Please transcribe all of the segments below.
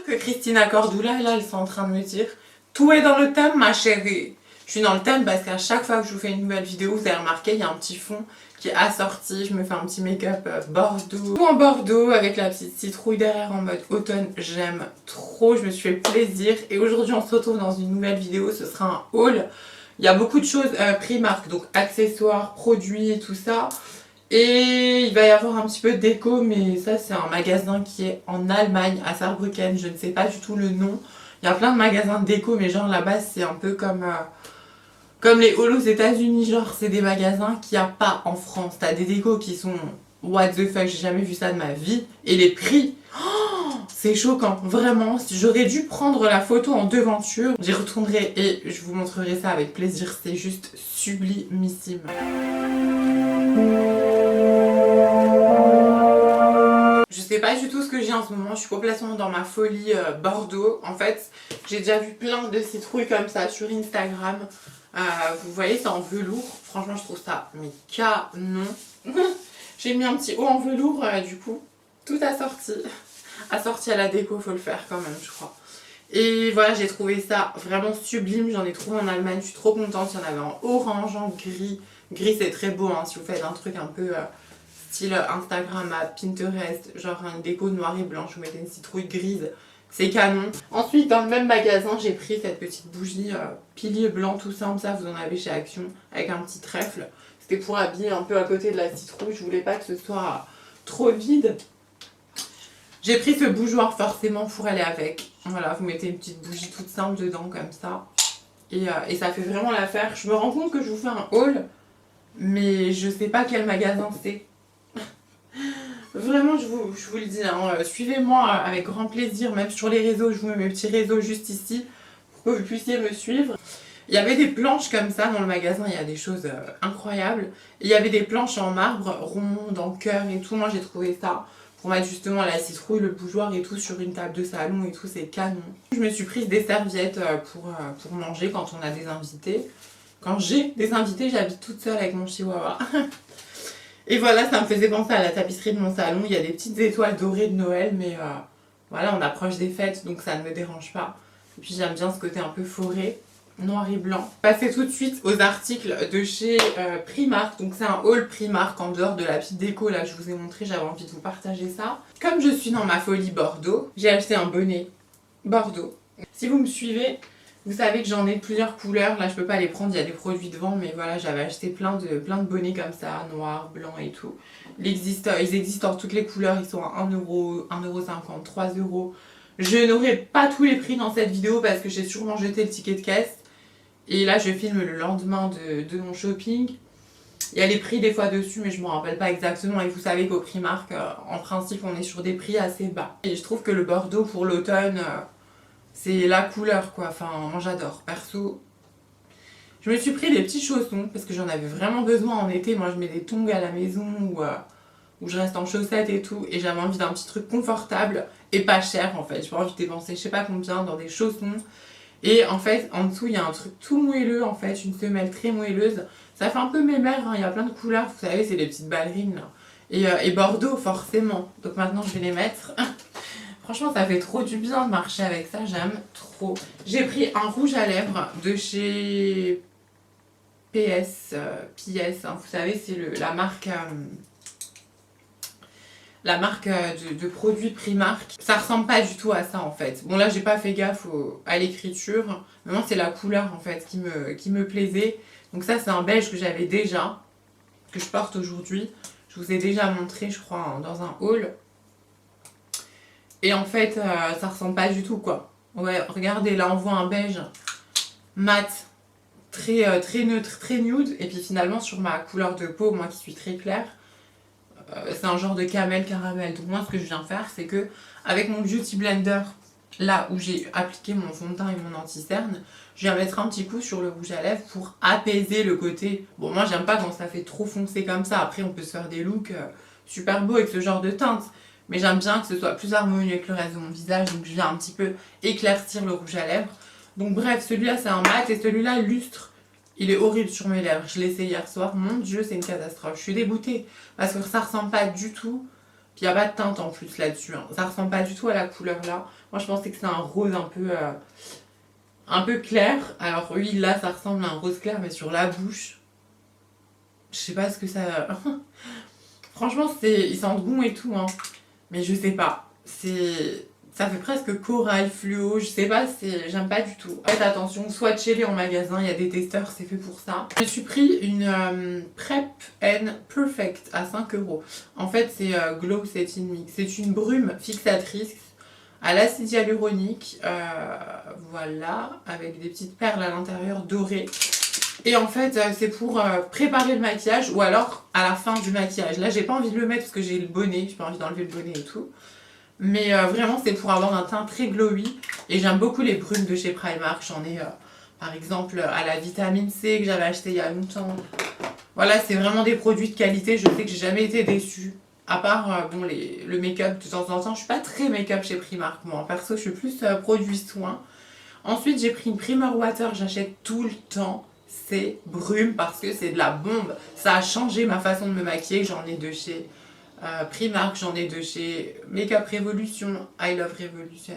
que Christina Cordula, là, elles sont en train de me dire « Tout est dans le thème, ma chérie !» Je suis dans le thème parce qu'à chaque fois que je vous fais une nouvelle vidéo, vous avez remarqué, il y a un petit fond qui est assorti. Je me fais un petit make-up bordeaux. Tout en bordeaux avec la petite citrouille derrière en mode automne. J'aime trop, je me suis fait plaisir. Et aujourd'hui, on se retrouve dans une nouvelle vidéo. Ce sera un haul. Il y a beaucoup de choses Primark, donc accessoires, produits et tout ça. Et il va y avoir un petit peu de déco, mais ça c'est un magasin qui est en Allemagne, à Saarbrücken, je ne sais pas du tout le nom. Il y a plein de magasins de déco, mais genre là-bas c'est un peu comme les halls aux États-Unis, genre c'est des magasins qu'il n'y a pas en France. T'as des décos qui sont what the fuck, j'ai jamais vu ça de ma vie. Et les prix, oh, c'est choquant, vraiment. J'aurais dû prendre la photo en devanture. J'y retournerai et je vous montrerai ça avec plaisir, c'est juste sublimissime. Je sais pas du tout ce que j'ai en ce moment, je suis complètement dans ma folie Bordeaux. En fait, j'ai déjà vu plein de citrouilles comme ça sur Instagram. Vous voyez, c'est en velours. Franchement, je trouve ça mais canon. J'ai mis un petit haut en velours, du coup, tout assorti. Assorti à la déco, faut le faire quand même, je crois. Et voilà, j'ai trouvé ça vraiment sublime. J'en ai trouvé en Allemagne, je suis trop contente. Il y en avait en orange, en gris. Gris, c'est très beau, hein, si vous faites un truc un peu style Instagram à Pinterest, genre une déco noir et blanche, vous mettez une citrouille grise, c'est canon. Ensuite, dans le même magasin, j'ai pris cette petite bougie pilier blanc tout simple, ça vous en avez chez Action, avec un petit trèfle. C'était pour habiller un peu à côté de la citrouille, je voulais pas que ce soit trop vide. J'ai pris ce bougeoir forcément pour aller avec. Voilà, vous mettez une petite bougie toute simple dedans comme ça. Et ça fait vraiment l'affaire. Je me rends compte que je vous fais un haul, mais je sais pas quel magasin c'est. Vraiment, je vous le dis, hein, suivez-moi avec grand plaisir, même sur les réseaux, je vous mets mes petits réseaux juste ici pour que vous puissiez me suivre. Il y avait des planches comme ça dans le magasin, il y a des choses incroyables. Et il y avait des planches en marbre, rondes, en cœur et tout, moi j'ai trouvé ça pour mettre justement la citrouille, le bougeoir et tout sur une table de salon et tout, c'est canon. Je me suis prise des serviettes pour manger quand on a des invités. Quand j'ai des invités, j'habite toute seule avec mon chihuahua. Et voilà, ça me faisait penser à la tapisserie de mon salon. Il y a des petites étoiles dorées de Noël, mais voilà, on approche des fêtes, donc ça ne me dérange pas. Et puis j'aime bien ce côté un peu forêt, noir et blanc. Passez tout de suite aux articles de chez Primark. Donc c'est un haul Primark en dehors de la petite déco, là je vous ai montré, j'avais envie de vous partager ça. Comme je suis dans ma folie Bordeaux, j'ai acheté un bonnet Bordeaux. Si vous me suivez, vous savez que j'en ai de plusieurs couleurs, là je peux pas les prendre, il y a des produits devant, mais voilà, j'avais acheté plein de bonnets comme ça, noir, blanc et tout. Ils existent en toutes les couleurs, ils sont à 1€, 1,50€, 3€. Je n'aurai pas tous les prix dans cette vidéo parce que j'ai sûrement jeté le ticket de caisse. Et là je filme le lendemain de mon shopping. Il y a les prix des fois dessus, mais je me rappelle pas exactement. Et vous savez qu'au Primark, en principe, on est sur des prix assez bas. Et je trouve que le Bordeaux pour l'automne... c'est la couleur quoi, enfin moi j'adore, perso. Je me suis pris des petits chaussons parce que j'en avais vraiment besoin en été. Moi je mets des tongs à la maison où je reste en chaussettes et tout. Et j'avais envie d'un petit truc confortable et pas cher en fait. J'ai pas envie de dépenser je sais pas combien dans des chaussons. Et en fait en dessous il y a un truc tout moelleux en fait, une semelle très moelleuse. Ça fait un peu mémère, hein. Il y a plein de couleurs, vous savez c'est les petites ballerines là. Et Bordeaux forcément, donc maintenant je vais les mettre. Franchement, ça fait trop du bien de marcher avec ça, j'aime trop. J'ai pris un rouge à lèvres de chez PS, hein, vous savez, c'est la marque de produits Primark. Ça ressemble pas du tout à ça en fait. Bon là, j'ai pas fait gaffe à l'écriture. Maintenant, c'est la couleur en fait qui me plaisait. Donc ça, c'est un beige que j'avais déjà, que je porte aujourd'hui. Je vous ai déjà montré, je crois, hein, dans un haul. Et en fait, ça ressemble pas du tout quoi. Ouais, regardez, là on voit un beige mat, très neutre, très nude. Et puis finalement sur ma couleur de peau, moi qui suis très claire, c'est un genre de camel caramel. Donc moi ce que je viens faire, c'est que avec mon Beauty Blender, là où j'ai appliqué mon fond de teint et mon anti-cerne, je viens mettre un petit coup sur le rouge à lèvres pour apaiser le côté. Bon moi j'aime pas quand ça fait trop foncé comme ça. Après on peut se faire des looks super beaux avec ce genre de teinte. Mais j'aime bien que ce soit plus harmonieux avec le reste de mon visage, donc je viens un petit peu éclaircir le rouge à lèvres. Donc bref, celui-là c'est un mat et celui-là lustre. Il est horrible sur mes lèvres, je l'ai essayé hier soir, mon dieu c'est une catastrophe. Je suis dégoûtée parce que ça ressemble pas du tout, puis il n'y a pas de teinte en plus là-dessus, hein. Ça ressemble pas du tout à la couleur là. Moi je pensais que c'était un rose un peu clair. Alors oui, là ça ressemble à un rose clair, mais sur la bouche, je sais pas ce que ça... Franchement, ils sentent bon et tout, hein. Mais je sais pas. Ça fait presque corail, fluo, je sais pas, j'aime pas du tout. Faites attention, swatchez-les en magasin, il y a des testeurs, c'est fait pour ça. Je me suis pris une Prep and Perfect à 5 €. En fait, c'est Glow Setting Mix. C'est une brume fixatrice à l'acide hyaluronique, voilà, avec des petites perles à l'intérieur dorées. Et en fait, c'est pour préparer le maquillage ou alors à la fin du maquillage. Là, j'ai pas envie de le mettre parce que j'ai le bonnet, j'ai pas envie d'enlever le bonnet et tout. Mais vraiment, c'est pour avoir un teint très glowy. Et j'aime beaucoup les brumes de chez Primark. J'en ai par exemple à la vitamine C que j'avais acheté il y a longtemps. Voilà, c'est vraiment des produits de qualité. Je sais que j'ai jamais été déçue. À part bon, le make-up de temps en temps. Je suis pas très make-up chez Primark. Moi, en perso, je suis plus produit soin. Ensuite, j'ai pris une Primer Water. J'achète tout le temps ces brumes parce que c'est de la bombe. Ça a changé ma façon de me maquiller. J'en ai de chez Primark, j'en ai de chez Makeup Revolution, I Love Revolution,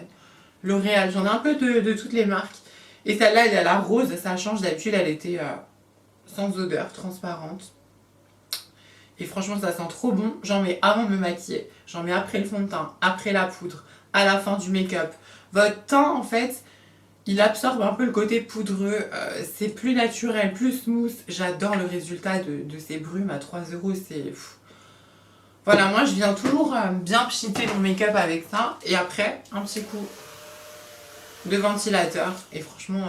L'Oréal, j'en ai un peu de toutes les marques. Et celle-là, elle est à la rose, ça change. D'habitude, elle était sans odeur, transparente. Et franchement, ça sent trop bon. J'en mets avant de me maquiller, j'en mets après le fond de teint, après la poudre, à la fin du make-up. Votre teint, en fait, il absorbe un peu le côté poudreux. C'est plus naturel, plus smooth. J'adore le résultat de ces brumes à 3 €. C'est... Voilà, moi je viens toujours bien pchiter mon make-up avec ça. Et après, un petit coup de ventilateur. Et franchement,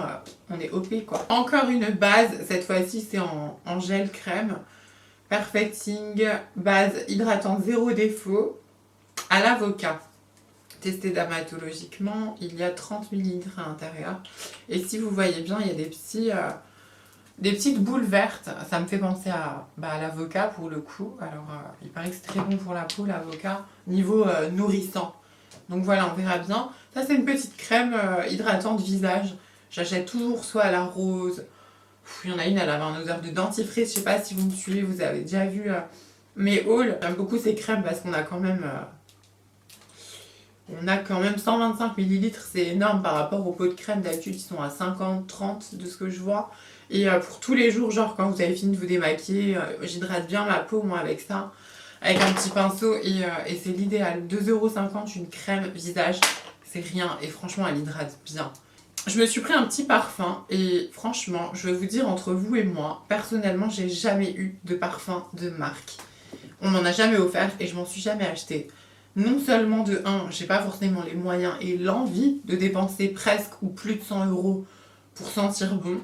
on est OP quoi. Encore une base, cette fois-ci c'est en gel crème. Perfecting, base hydratante zéro défaut. À l'avocat. Testé dermatologiquement, il y a 30 ml à l'intérieur. Et si vous voyez bien, il y a des petites boules vertes. Ça me fait penser à l'avocat pour le coup. Alors, il paraît que c'est très bon pour la peau, l'avocat, niveau nourrissant. Donc voilà, on verra bien. Ça, c'est une petite crème hydratante visage. J'achète toujours soit à la rose. Il y en a une, elle avait une odeur de dentifrice. Je sais pas si vous me suivez, vous avez déjà vu mes hauls. J'aime beaucoup ces crèmes parce qu'on a quand même... 125 ml, c'est énorme par rapport aux pots de crème. D'habitude, ils sont à 50, 30 de ce que je vois. Et pour tous les jours, genre quand vous avez fini de vous démaquiller, j'hydrate bien ma peau, moi, avec ça. Avec un petit pinceau et c'est l'idéal. 2,50 € une crème visage, c'est rien. Et franchement, elle hydrate bien. Je me suis pris un petit parfum et franchement, je vais vous dire entre vous et moi, personnellement, j'ai jamais eu de parfum de marque. On m'en a jamais offert et je m'en suis jamais acheté. Non seulement de 1, j'ai pas forcément les moyens et l'envie de dépenser presque ou plus de 100 € pour sentir bon.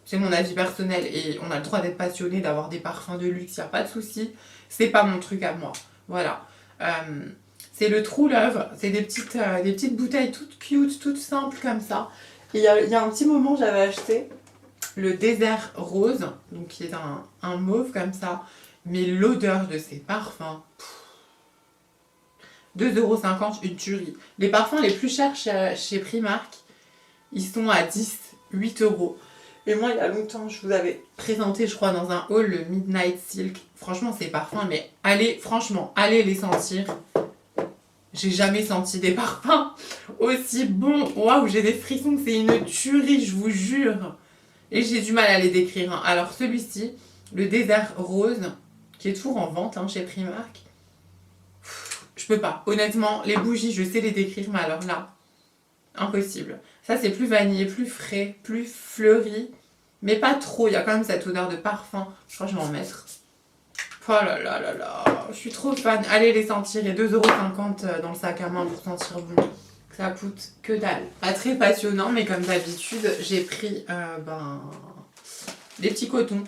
C'est mon avis personnel et on a le droit d'être passionné, d'avoir des parfums de luxe, y a pas de souci. C'est pas mon truc à moi. Voilà. C'est le True Love, c'est des petites bouteilles toutes cute, toutes simples comme ça. Et il y a un petit moment, j'avais acheté le désert rose, donc qui est un mauve comme ça. Mais l'odeur de ces parfums... 2,50 € une tuerie. Les parfums les plus chers chez Primark, ils sont à 10, 8 €. Et moi, il y a longtemps, je vous avais présenté, je crois, dans un haul, le Midnight Silk. Franchement, ces parfums, mais allez les sentir. J'ai jamais senti des parfums aussi bons. Waouh, j'ai des frissons, c'est une tuerie, je vous jure. Et j'ai du mal à les décrire. Hein. Alors, celui-ci, le désert rose, qui est toujours en vente chez Primark. Je peux pas. Honnêtement, les bougies, je sais les décrire, mais alors là, impossible. Ça, c'est plus vanillé, plus frais, plus fleuri, mais pas trop. Il y a quand même cette odeur de parfum. Je crois que je vais en mettre. Oh là là là là, je suis trop fan. Allez les sentir. Et 2,50 € dans le sac à main pour sentir bon. Ça coûte que dalle. Pas très passionnant, mais comme d'habitude, j'ai pris des petits cotons.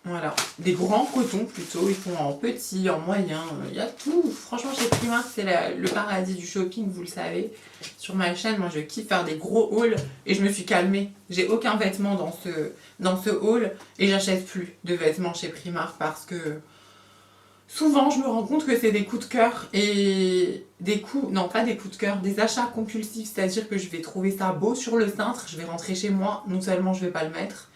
Voilà, des grands cotons plutôt, ils font en petit, en moyen, il y a tout. Franchement, chez Primark, c'est le paradis du shopping, vous le savez. Sur ma chaîne, moi je kiffe faire des gros hauls et je me suis calmée. J'ai aucun vêtement dans ce haul et j'achète plus de vêtements chez Primark parce que souvent je me rends compte que c'est des coups de cœur et non pas des coups de cœur, des achats compulsifs, c'est-à-dire que je vais trouver ça beau sur le cintre, je vais rentrer chez moi, non seulement je vais pas le mettre,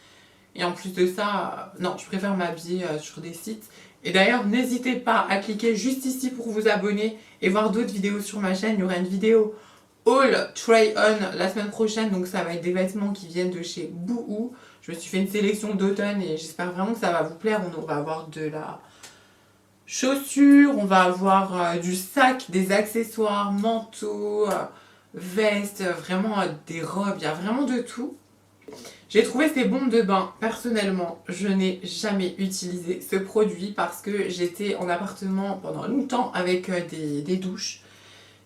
et en plus de ça, non, je préfère m'habiller sur des sites. Et d'ailleurs, n'hésitez pas à cliquer juste ici pour vous abonner et voir d'autres vidéos sur ma chaîne. Il y aura une vidéo haul try on la semaine prochaine, donc ça va être des vêtements qui viennent de chez Boohoo. Je me suis fait une sélection d'automne et j'espère vraiment que ça va vous plaire. On va avoir de la chaussure, on va avoir du sac, des accessoires, manteaux, vestes, vraiment des robes, il y a vraiment de tout. J'ai trouvé ces bombes de bain, personnellement, je n'ai jamais utilisé ce produit parce que j'étais en appartement pendant longtemps avec des douches.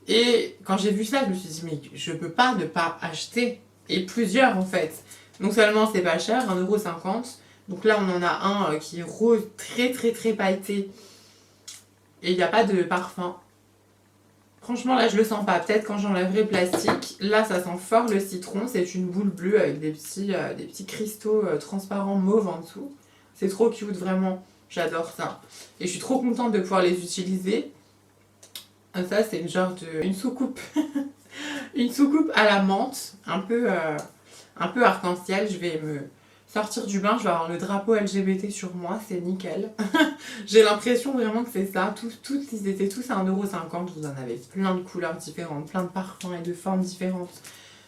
Et quand j'ai vu ça, je me suis dit, mais je peux pas ne pas acheter. Et plusieurs en fait. Non seulement c'est pas cher, 1,50 €. Donc là on en a un qui est rose, très très très pailleté. Et il n'y a pas de parfum. Franchement là je le sens pas, peut-être quand j'enlèverai le plastique. Là ça sent fort le citron, c'est une boule bleue avec des petits cristaux transparents mauve en dessous. C'est trop cute vraiment, j'adore ça. Et je suis trop contente de pouvoir les utiliser. Ça c'est une soucoupe. Une soucoupe à la menthe, un peu arc-en-ciel. Je vais me sortir du bain, je vais avoir le drapeau LGBT sur moi, c'est nickel. J'ai l'impression vraiment que c'est ça. Ils étaient tous à 1,50 €, vous en avez plein de couleurs différentes, plein de parfums et de formes différentes.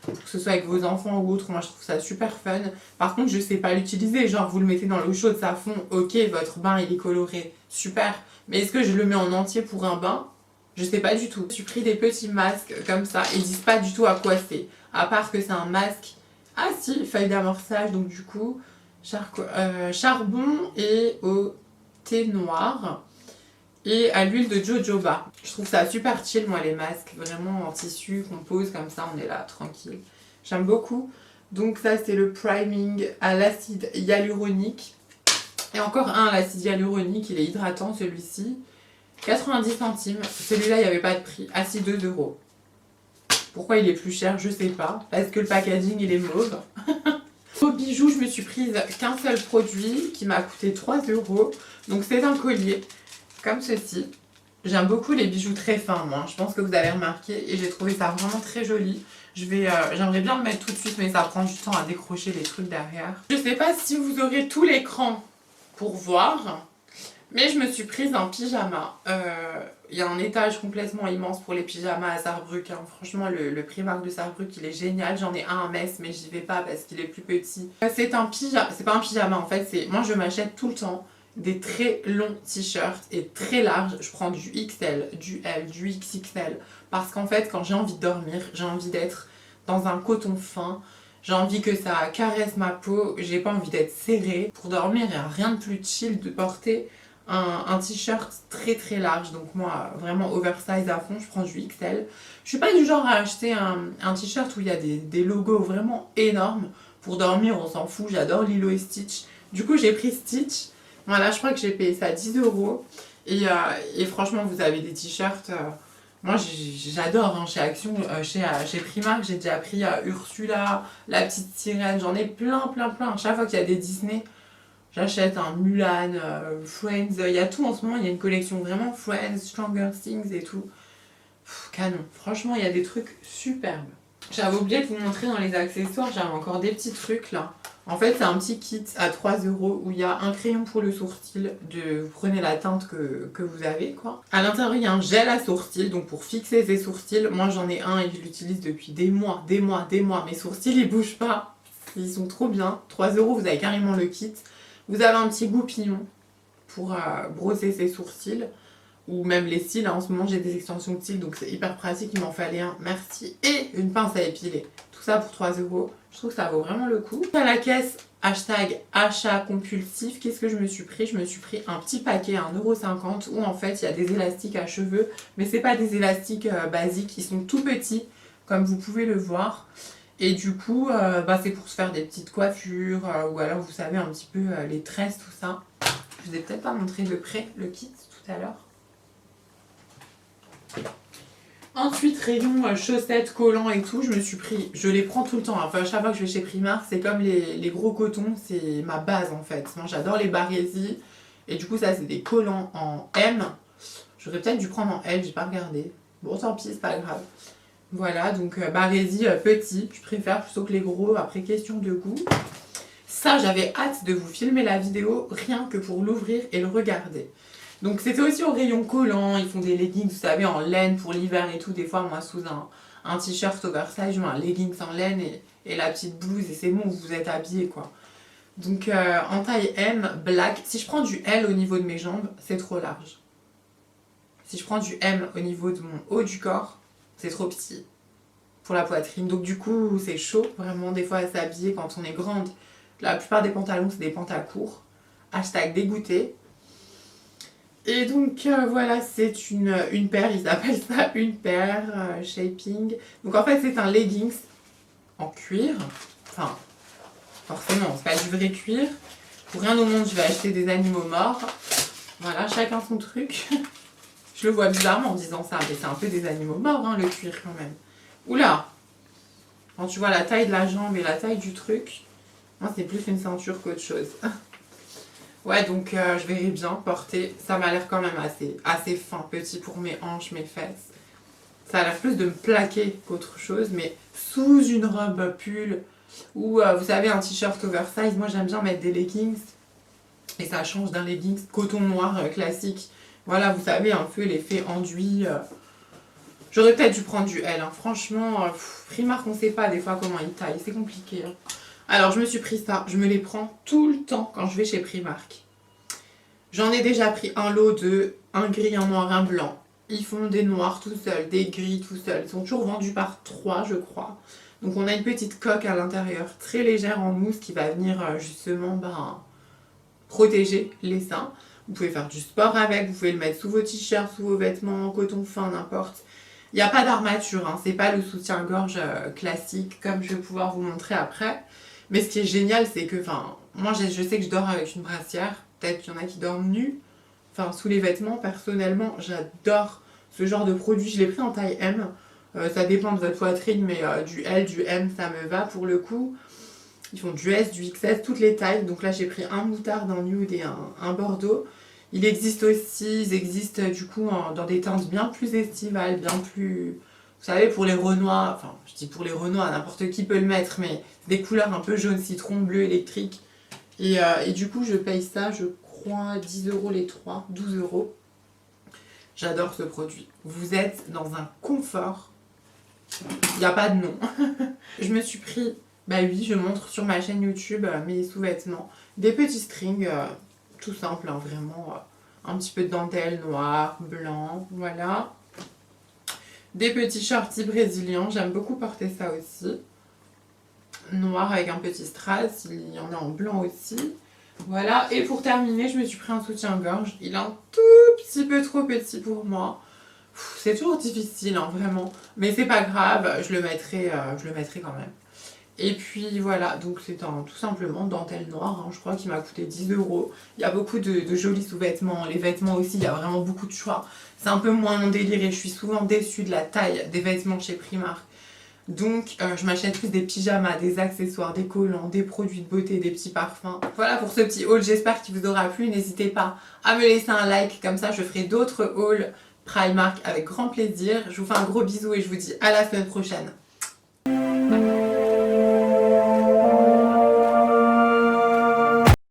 Que ce soit avec vos enfants ou autres, moi je trouve ça super fun. Par contre, je sais pas l'utiliser, genre vous le mettez dans l'eau chaude, ça fond, ok, votre bain il est coloré, super. Mais est-ce que je le mets en entier pour un bain? Je sais pas du tout. Je suis pris des petits masques comme ça, ils disent pas du tout à quoi c'est. À part que c'est un masque. Ah si, feuille d'amorçage, donc du coup, charbon et au thé noir et à l'huile de jojoba. Je trouve ça super chill, moi, les masques, vraiment en tissu, qu'on pose comme ça, on est là, tranquille. J'aime beaucoup. Donc ça, c'est le priming à l'acide hyaluronique. Et encore un à l'acide hyaluronique, il est hydratant, celui-ci. 90 centimes. Celui-là, il n'y avait pas de prix. Ah si, 2 €. Pourquoi il est plus cher, je sais pas. Parce que le packaging, il est mauve. Au bijou, je me suis prise qu'un seul produit qui m'a coûté 3 €. Donc c'est un collier, comme ceci. J'aime beaucoup les bijoux très fins, moi. Je pense que vous avez remarqué. Et j'ai trouvé ça vraiment très joli. J'aimerais bien le mettre tout de suite, mais ça prend du temps à décrocher les trucs derrière. Je sais pas si vous aurez tout l'écran pour voir. Mais je me suis prise un pyjama. Il y a un étage complètement immense pour les pyjamas à Sarrebruck. Hein. Franchement, le Primark de Sarrebruck, il est génial. J'en ai un à Metz, mais j'y vais pas parce qu'il est plus petit. C'est un pyjama. C'est pas un pyjama en fait. Moi, je m'achète tout le temps des très longs t-shirts et très larges. Je prends du XL, du L, du XXL. Parce qu'en fait, quand j'ai envie de dormir, j'ai envie d'être dans un coton fin. J'ai envie que ça caresse ma peau. J'ai pas envie d'être serrée. Pour dormir, il n'y a rien de plus chill de porter un t-shirt très très large, donc moi vraiment oversize à fond, je prends du XL. Je suis pas du genre à acheter un t-shirt où il y a des logos vraiment énormes. Pour dormir on s'en fout, j'adore Lilo et Stitch. Du coup j'ai pris Stitch, voilà, je crois que j'ai payé ça 10 € et franchement vous avez des t-shirts, moi j'adore, hein, chez Action, chez Primark j'ai déjà pris Ursula, la petite sirène, j'en ai plein. Chaque fois qu'il y a des Disney, j'achète un Mulan, Friends, il y a tout en ce moment, il y a une collection vraiment Friends, Stranger Things et tout. Canon, franchement il y a des trucs superbes. J'avais oublié de vous montrer dans les accessoires, j'avais encore des petits trucs là. En fait c'est un petit kit à 3 € où il y a un crayon pour le sourcil, vous prenez la teinte que vous avez quoi. À l'intérieur il y a un gel à sourcil, donc pour fixer ses sourcils. Moi j'en ai un et je l'utilise depuis des mois. Mes sourcils ils bougent pas, ils sont trop bien. 3 € vous avez carrément le kit. Vous avez un petit goupillon pour brosser ses sourcils ou même les cils. En ce moment j'ai des extensions de cils donc c'est hyper pratique, il m'en fallait un, merci. Et une pince à épiler. Tout ça pour 3 €. Je trouve que ça vaut vraiment le coup. À la caisse, hashtag achat compulsif, qu'est-ce que je me suis pris? Je me suis pris un petit paquet à 1,50 € où en fait il y a des élastiques à cheveux. Mais c'est pas des élastiques basiques, ils sont tout petits comme vous pouvez le voir. Et du coup, c'est pour se faire des petites coiffures ou alors vous savez un petit peu les tresses, tout ça. Je vous ai peut-être pas montré de près le kit tout à l'heure. Ensuite, rayon chaussettes, collants et tout, je les prends tout le temps. Enfin, chaque fois que je vais chez Primark, c'est comme les gros cotons, c'est ma base en fait. Moi, j'adore les barésies. Et du coup, ça, c'est des collants en M. J'aurais peut-être dû prendre en L, j'ai pas regardé. Bon, tant pis, c'est pas grave. Voilà, donc barésie petit, je préfère plutôt que les gros, après question de goût. Ça, j'avais hâte de vous filmer la vidéo, rien que pour l'ouvrir et le regarder. Donc c'était aussi au rayon collant, ils font des leggings, vous savez, en laine pour l'hiver et tout, des fois moi sous un t-shirt oversize ou un leggings en laine et la petite blouse et c'est bon, vous êtes habillé quoi. Donc en taille M, black, si je prends du L au niveau de mes jambes, c'est trop large. Si je prends du M au niveau de mon haut du corps, c'est trop petit pour la poitrine. Donc du coup, c'est chaud, vraiment, des fois à s'habiller quand on est grande. La plupart des pantalons, c'est des pantalons courts. Hashtag dégoûté. Et donc voilà, c'est une paire, ils appellent ça une paire, shaping. Donc en fait, c'est un leggings en cuir. Enfin, forcément, c'est pas du vrai cuir. Pour rien au monde, je vais acheter des animaux morts. Voilà, chacun son truc. Je le vois bizarrement en disant ça, mais c'est un peu des animaux morts, hein, le cuir quand même. Oula! Quand tu vois la taille de la jambe et la taille du truc, moi c'est plus une ceinture qu'autre chose. Ouais, donc je verrai bien porter. Ça m'a l'air quand même assez fin, petit pour mes hanches, mes fesses. Ça a l'air plus de me plaquer qu'autre chose, mais sous une robe pull ou vous savez un t-shirt oversize, moi j'aime bien mettre des leggings et ça change d'un leggings coton noir classique. Voilà, vous savez un peu l'effet enduit. J'aurais peut-être dû prendre du L, hein. Franchement, Primark on sait pas des fois comment ils taillent, c'est compliqué. Hein. Alors je me suis pris ça, je me les prends tout le temps quand je vais chez Primark. J'en ai déjà pris un lot de un gris, un noir, un blanc. Ils font des noirs tout seuls, des gris tout seuls. Ils sont toujours vendus par 3 je crois. Donc on a une petite coque à l'intérieur, très légère en mousse qui va venir justement protéger les seins. Vous pouvez faire du sport avec, vous pouvez le mettre sous vos t-shirts, sous vos vêtements, coton fin, n'importe. Il n'y a pas d'armature, hein. C'est pas le soutien-gorge classique comme je vais pouvoir vous montrer après. Mais ce qui est génial, c'est que, moi je sais que je dors avec une brassière. Peut-être qu'il y en a qui dorment nus. Enfin, sous les vêtements, personnellement, j'adore ce genre de produit. Je l'ai pris en taille M. Ça dépend de votre poitrine, mais du L, du M, ça me va pour le coup. Ils font du S, du XS, toutes les tailles. Donc là, j'ai pris un moutarde, un nude et un bordeaux. Il existe aussi, ils existent du coup dans des teintes bien plus estivales, bien plus... Vous savez, pour les Renois, enfin, je dis pour les Renois, n'importe qui peut le mettre, mais des couleurs un peu jaune, citron, bleu, électrique. Et du coup, je paye ça, je crois, 10 € les 3, 12 €. J'adore ce produit. Vous êtes dans un confort. Il n'y a pas de nom. Je me suis pris, bah oui, je montre sur ma chaîne YouTube mes sous-vêtements. Des petits strings, tout simple, hein, vraiment. Un petit peu de dentelle noire, blanc, voilà. Des petits shorties brésiliens, j'aime beaucoup porter ça aussi. Noir avec un petit strass, il y en a en blanc aussi. Voilà, et pour terminer, je me suis pris un soutien-gorge. Il est un tout petit peu trop petit pour moi. C'est toujours difficile, hein, vraiment. Mais c'est pas grave, je le mettrai quand même. Et puis voilà, donc c'est tout simplement dentelle noire, hein, je crois qu'il m'a coûté 10 €. Il y a beaucoup de jolis sous-vêtements, les vêtements aussi, il y a vraiment beaucoup de choix. C'est un peu moins mon délire et je suis souvent déçue de la taille des vêtements chez Primark. Donc je m'achète plus des pyjamas, des accessoires, des collants, des produits de beauté, des petits parfums. Voilà pour ce petit haul, j'espère qu'il vous aura plu. N'hésitez pas à me laisser un like, comme ça je ferai d'autres hauls Primark avec grand plaisir. Je vous fais un gros bisou et je vous dis à la semaine prochaine.